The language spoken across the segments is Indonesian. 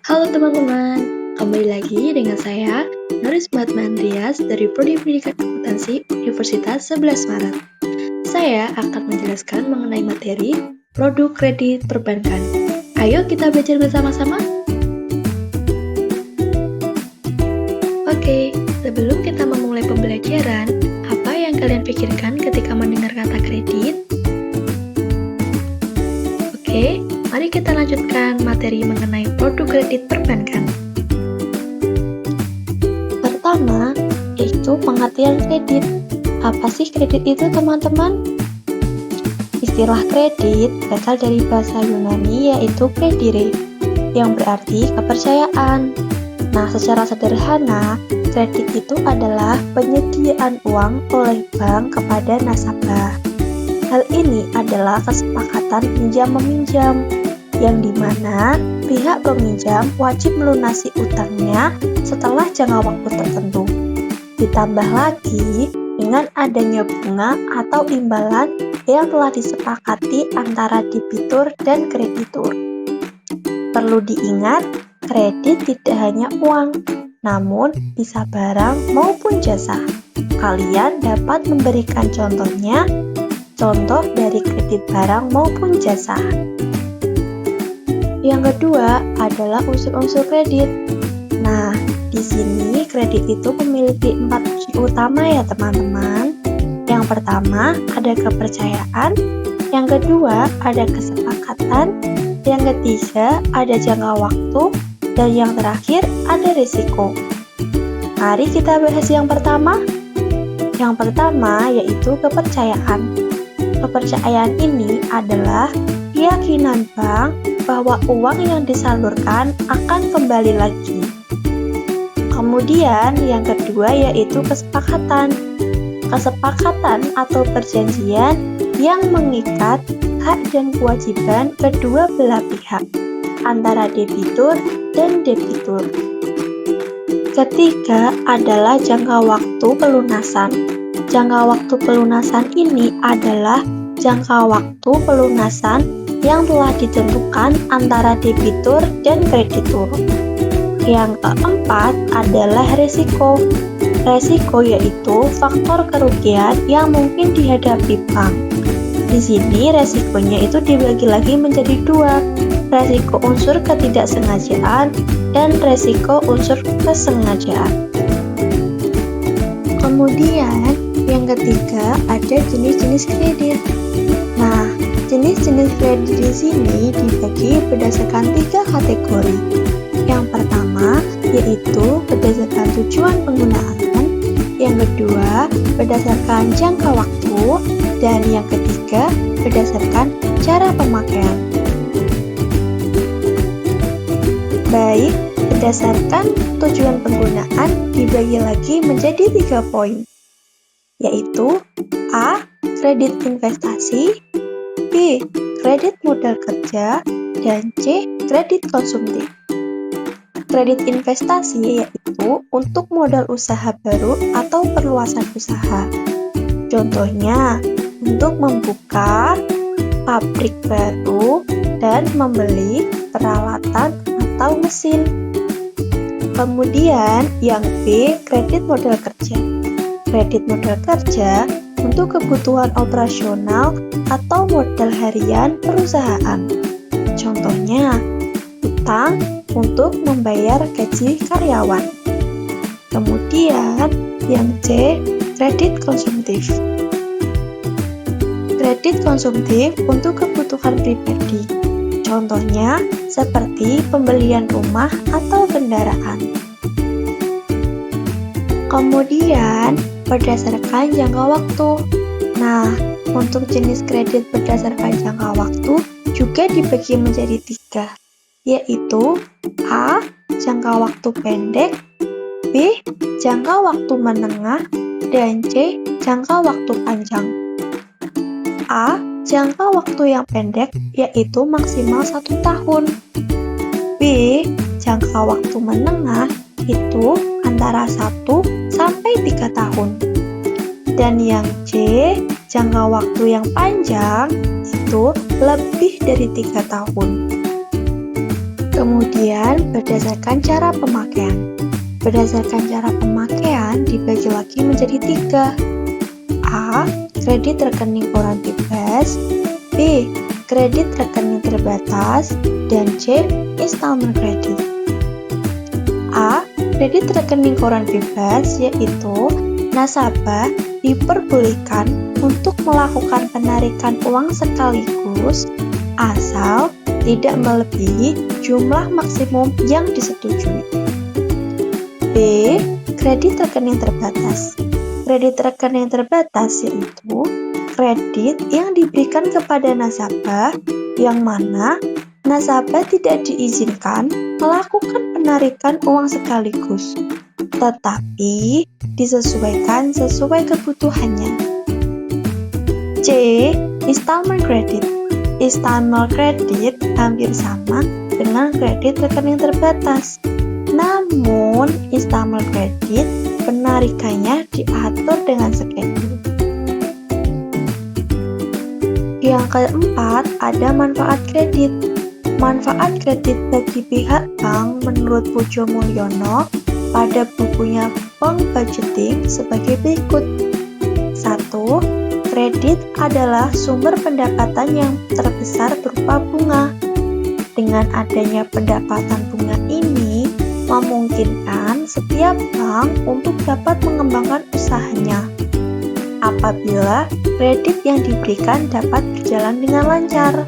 Halo teman-teman, kembali lagi dengan saya, Nuris Andrias dari Prodi Pendidikan Akuntansi Universitas 11 Maret. Saya akan menjelaskan mengenai materi produk kredit perbankan. Ayo kita belajar bersama-sama. Oke, sebelum kita memulai pembelajaran, apa yang kalian pikirkan ketika mendengar kata kredit? Oke, mari kita lanjutkan materi mengenai produk kredit perbankan. Pertama, yaitu pengertian kredit. Apa sih kredit itu, teman-teman? Istilah kredit berasal dari bahasa Yunani yaitu kredire, yang berarti kepercayaan. Nah, secara sederhana, kredit itu adalah penyediaan uang oleh bank kepada nasabah. Hal ini adalah kesepakatan pinjam-meminjam, yang dimana pihak peminjam wajib melunasi utangnya setelah jangka waktu tertentu. Ditambah lagi dengan adanya bunga atau imbalan yang telah disepakati antara debitur dan kreditur. Perlu diingat, kredit tidak hanya uang, namun bisa barang maupun jasa. Kalian dapat memberikan contoh dari kredit barang maupun jasa. Yang kedua adalah unsur-unsur kredit. Nah, di sini kredit itu memiliki 4 unsur utama ya teman-teman. Yang pertama ada kepercayaan, yang kedua ada kesepakatan, yang ketiga ada jangka waktu, dan yang terakhir ada risiko. Mari kita bahas yang pertama. Yang pertama yaitu kepercayaan. Kepercayaan ini adalah keyakinan bank bahwa uang yang disalurkan akan kembali lagi. Kemudian yang kedua yaitu kesepakatan. Kesepakatan atau perjanjian yang mengikat hak dan kewajiban kedua belah pihak antara debitur dan debitur. Ketiga adalah jangka waktu pelunasan. Jangka waktu pelunasan ini adalah jangka waktu pelunasan yang telah ditentukan antara debitur dan kreditur. Yang keempat adalah risiko. Risiko yaitu faktor kerugian yang mungkin dihadapi bank. Di sini resikonya itu dibagi lagi menjadi 2, resiko unsur ketidaksengajaan dan resiko unsur kesengajaan. Kemudian yang ketiga ada jenis-jenis kredit. Nah, jenis-jenis kredit di sini dibagi berdasarkan 3 kategori. Yang pertama yaitu berdasarkan tujuan penggunaan, yang kedua berdasarkan jangka waktu, dan yang ketiga berdasarkan cara pemakaian. Baik, berdasarkan tujuan penggunaan dibagi lagi menjadi 3 poin, yaitu A. Kredit investasi, B. Kredit modal kerja, dan C. Kredit konsumtif. Kredit investasi yaitu untuk modal usaha baru atau perluasan usaha. Contohnya, untuk membuka pabrik baru dan membeli peralatan atau mesin. Kemudian yang B, kredit modal kerja. Kredit modal kerja untuk kebutuhan operasional atau modal harian perusahaan. Contohnya, utang untuk membayar gaji karyawan. Kemudian yang C, kredit konsumtif. Kredit konsumtif untuk kebutuhan pribadi. Contohnya seperti pembelian rumah atau kendaraan. Kemudian berdasarkan jangka waktu. Nah, untuk jenis kredit berdasarkan jangka waktu juga dibagi menjadi 3, yaitu A. Jangka waktu pendek, B. Jangka waktu menengah, dan C. Jangka waktu panjang. A. Jangka waktu yang pendek yaitu maksimal 1 tahun. B. Jangka waktu menengah itu antara 1 sampai 3 tahun. Dan yang C. Jangka waktu yang panjang itu lebih dari 3 tahun. Kemudian, berdasarkan cara pemakaian. Berdasarkan cara pemakaian dibagi lagi menjadi 3. A. Kredit rekening koran bebas. B. Kredit rekening terbatas. Dan C. Installment kredit. A. Kredit rekening koran bebas yaitu nasabah diperbolehkan untuk melakukan penarikan uang sekaligus asal tidak melebihi jumlah maksimum yang disetujui. B. Kredit rekening terbatas. Kredit rekening terbatas yaitu kredit yang diberikan kepada nasabah yang mana nasabah tidak diizinkan melakukan penarikan uang sekaligus, tetapi disesuaikan sesuai kebutuhannya. C. Installment credit. Installment credit hampir sama dengan kredit rekening terbatas. Namun, installment credit penarikannya diatur dengan schedule. Yang keempat, ada manfaat kredit. Manfaat kredit bagi pihak bank menurut Pujo Mulyono pada bukunya Bank Budgeting sebagai berikut. 1. Kredit adalah sumber pendapatan yang terbesar berupa bunga. Dengan adanya pendapatan bunga ini, memungkinkan setiap bank untuk dapat mengembangkan usahanya. Apabila kredit yang diberikan dapat berjalan dengan lancar.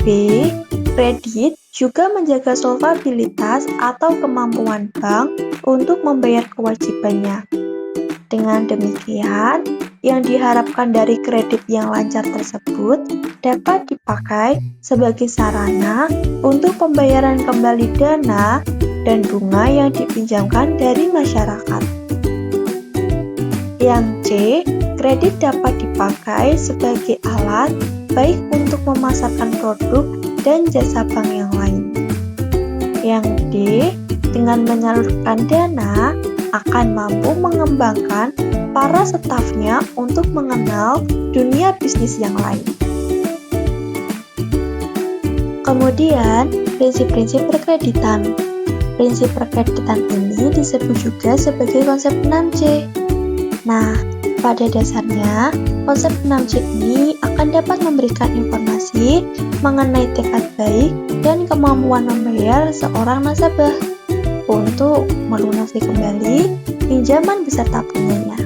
B. Kredit juga menjaga solvabilitas atau kemampuan bank untuk membayar kewajibannya. Dengan demikian, yang diharapkan dari kredit yang lancar tersebut dapat dipakai sebagai sarana untuk pembayaran kembali dana dan bunga yang dipinjamkan dari masyarakat. Yang C, kredit dapat dipakai sebagai alat baik untuk memasarkan produk dan jasa bank yang lain. Yang D, dengan menyalurkan dana akan mampu mengembangkan para stafnya untuk mengenal dunia bisnis yang lain. Kemudian, prinsip-prinsip perkreditan. Prinsip perkreditan ini disebut juga sebagai konsep 6C. Nah, pada dasarnya, konsep 6C ini akan dapat memberikan informasi mengenai tekad baik dan kemampuan membayar seorang nasabah untuk melunasi kembali pinjaman beserta bunganya.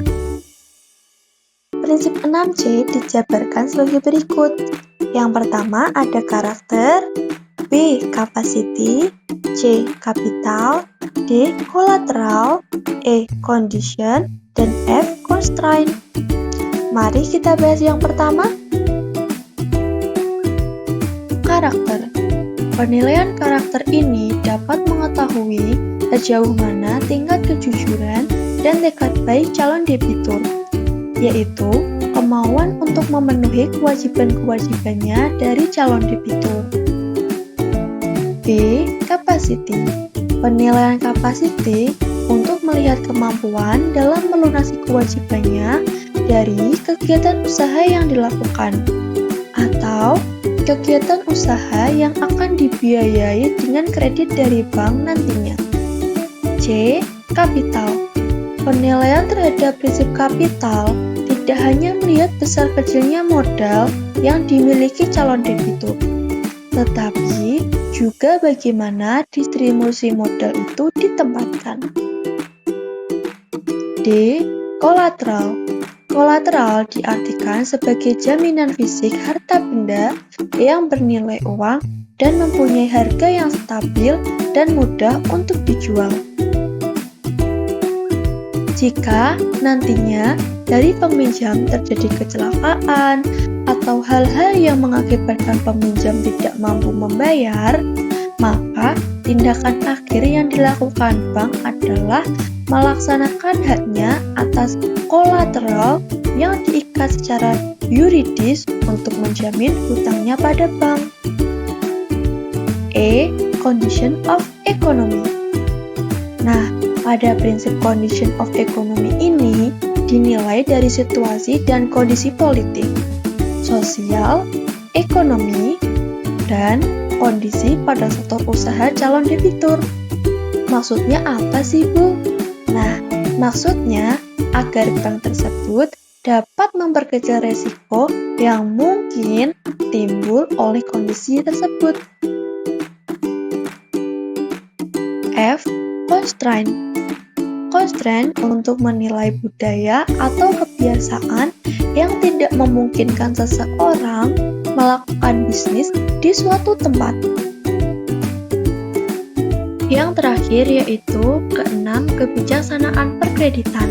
Prinsip 6C dijabarkan sebagai berikut. Yang pertama ada karakter, B. Capacity, C. Capital, D. Collateral, E. Condition, dan F. Constraint. Mari kita bahas yang pertama. Karakter. Penilaian karakter ini dapat mengetahui sejauh mana tingkat kejujuran dan tekad baik calon debitur, yaitu kemauan untuk memenuhi kewajiban-kewajibannya dari calon debitur. B. Capacity. Penilaian capacity untuk melihat kemampuan dalam melunasi kewajibannya dari kegiatan usaha yang dilakukan atau kegiatan usaha yang akan dibiayai dengan kredit dari bank nantinya. C. Kapital. Penilaian terhadap prinsip kapital tidak hanya melihat besar kecilnya modal yang dimiliki calon debitur, tetapi juga bagaimana distribusi modal itu ditempatkan. D. Kolateral. Kolateral diartikan sebagai jaminan fisik harta benda yang bernilai uang dan mempunyai harga yang stabil dan mudah untuk dijual. Jika nantinya dari peminjam terjadi kecelakaan atau hal-hal yang mengakibatkan peminjam tidak mampu membayar, maka tindakan akhir yang dilakukan bank adalah melaksanakan haknya atas kolateral yang diikat secara yuridis untuk menjamin hutangnya pada bank. E. Condition of economy. Nah, pada prinsip condition of economy ini dinilai dari situasi dan kondisi politik, sosial, ekonomi, dan kondisi pada sektor usaha calon debitur. Maksudnya apa sih, Bu? Nah, maksudnya agar bank tersebut dapat memperkecil resiko yang mungkin timbul oleh kondisi tersebut. F. Constraint. Constraint untuk menilai budaya atau kebiasaan yang tidak memungkinkan seseorang melakukan bisnis di suatu tempat. Yang terakhir yaitu keenam, kebijaksanaan perkreditan.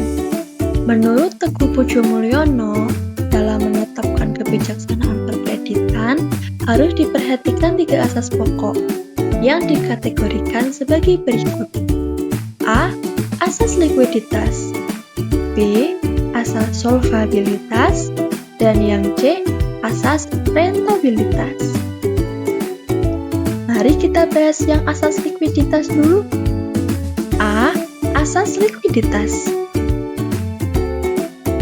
Menurut Teguh Pujo Mulyono, dalam menetapkan kebijaksanaan perkreditan harus diperhatikan 3 asas pokok yang dikategorikan sebagai berikut. A. Asas likuiditas, B. Asas solvabilitas, dan yang C. Asas rentabilitas. Mari kita bahas yang asas likuiditas dulu. A. Asas likuiditas.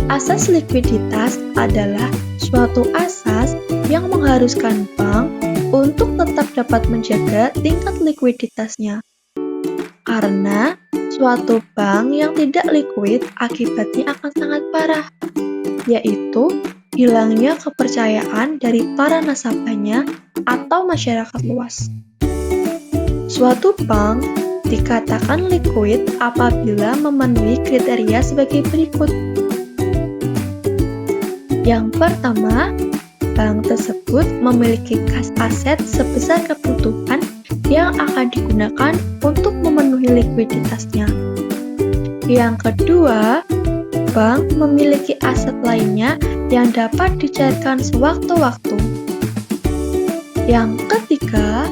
Asas likuiditas adalah suatu asas yang mengharuskan bank untuk tetap dapat menjaga tingkat likuiditasnya. Karena suatu bank yang tidak likuid akibatnya akan sangat parah, yaitu hilangnya kepercayaan dari para nasabahnya atau masyarakat luas. Suatu bank dikatakan likuid apabila memenuhi kriteria sebagai berikut. Yang pertama, bank tersebut memiliki kas aset sebesar kebutuhan yang akan digunakan untuk memenuhi likuiditasnya. Yang kedua, bank memiliki aset lainnya yang dapat dicairkan sewaktu-waktu. Yang ketiga,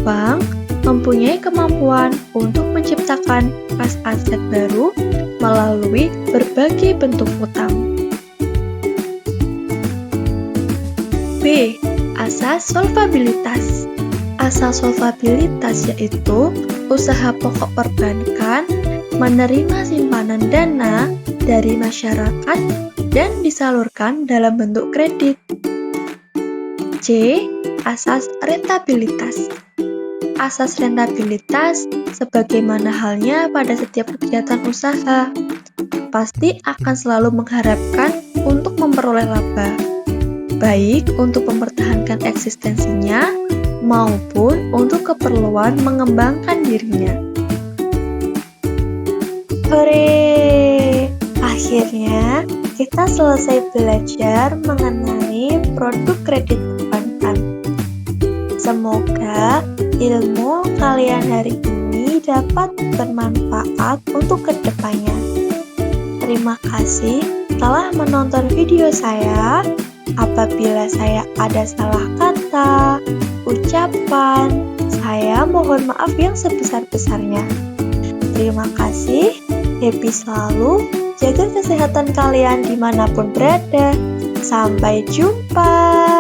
bank mempunyai kemampuan untuk menciptakan kas aset baru melalui berbagai bentuk utang. B. Asas solvabilitas. Asas solvabilitas yaitu usaha pokok perbankan menerima simpanan dana dari masyarakat dan disalurkan dalam bentuk kredit. C. Asas rentabilitas. Asas rentabilitas sebagaimana halnya pada setiap kegiatan usaha, pasti akan selalu mengharapkan untuk memperoleh laba, baik untuk mempertahankan eksistensinya maupun untuk keperluan mengembangkan dirinya. Hore! Akhirnya kita selesai belajar mengenai produk kredit perbankan. Semoga ilmu kalian hari ini dapat bermanfaat untuk kedepannya. Terima kasih telah menonton video saya. Apabila saya ada salah kata, ucapan, saya mohon maaf yang sebesar-besarnya. Terima kasih, happy selalu, jaga kesehatan kalian dimanapun berada. Sampai jumpa.